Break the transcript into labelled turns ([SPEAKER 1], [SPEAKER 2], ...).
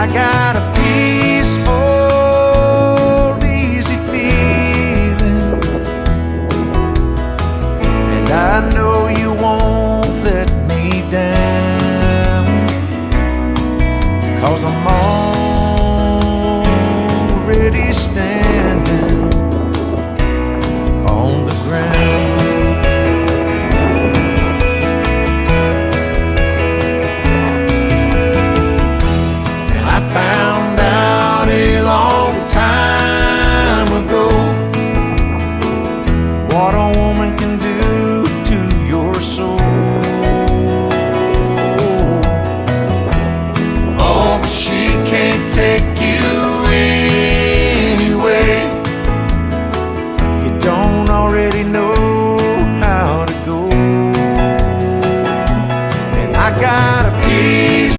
[SPEAKER 1] I got a peaceful, easy feeling, and I know you won't let me down, 'cause I'm already standing